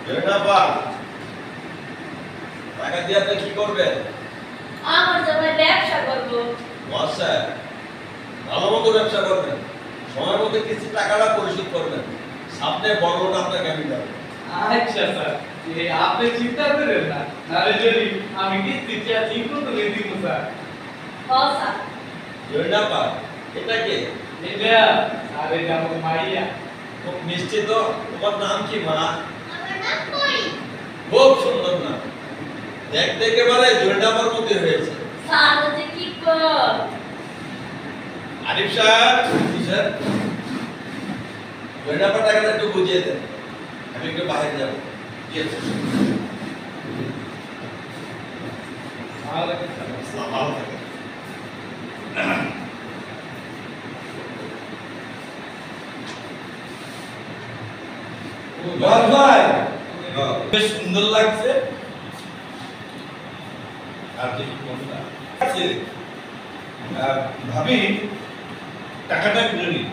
জয়নাপা টাকা দিয়ে আপনি কি করবেন? আমার জামাই ব্যবসা করবো। আচ্ছা, ভালো মতো ব্যবসা করবেন, সময় মতো কিছু টাকাটা পরিশোধ করবেন, সামনে বড় লোক আপনাকে আমি দেবো। আচ্ছা স্যার, আপনি চিন্তা করেন না, নারে যদি আমি কিস্তিটা ঠিক মতো দিয়ে দিব স্যার। হ্যাঁ স্যার। জয়নাপা এটা কে? এটা আরে আমার মাইয়া। খুব মিষ্টি তো, তোমার নাম কি মা? আমার নাম কই। খুব সুন্দর নাম, দেখতে একেবারে জয়নাপার মধ্যে হয়েছে। স্যার যে কি কর। আরিফ সাহেব, জি স্যার। জয়নাপার টাকাটা একটু বুঝিয়ে দেন, আমি একটু বাইরে যাবো। জি স্যার। আসসালাম, ভালো থাকেন। ভাই বেশ সুন্দর লাগছে। আর কি কোনটা আছে? ভাবি টাকাটা তুলে নিন।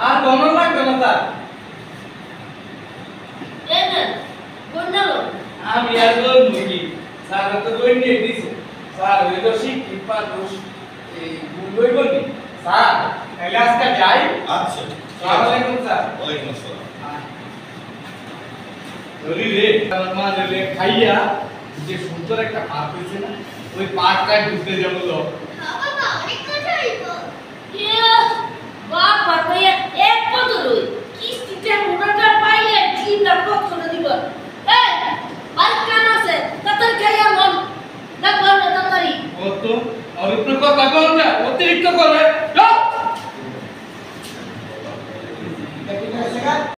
আর কমন লাগবে না স্যার। এই না কোনলো আমি আর বলবো কি স্যার তো বই নিয়ে দিছে স্যার ওই তো শিক্ষিত মানুষ এই বই বলি স্যার তাহলে আজকে যাই। আচ্ছা, আসসালামু আলাইকুম স্যার। ওয়ালাইকুম আসসালাম। ধরি রে আমার মা রে খাইয়া যে সুন্দর একটা পার্ক হয়েছে না, ওই পার্কটা ঘুরতে যাবো তো। বাবা অনেক কথা হইবো। বাবা কইয়া এক পদ রই কিস্তিতে মোটাটা পাইলে জিমটা কত করে দিব। এই আর কান আছে তাতার খাইয়া মন না বলে তাতারি। ও তো আর উপরে কথা বল না, অতিরিক্ত করে যাও। দেখি না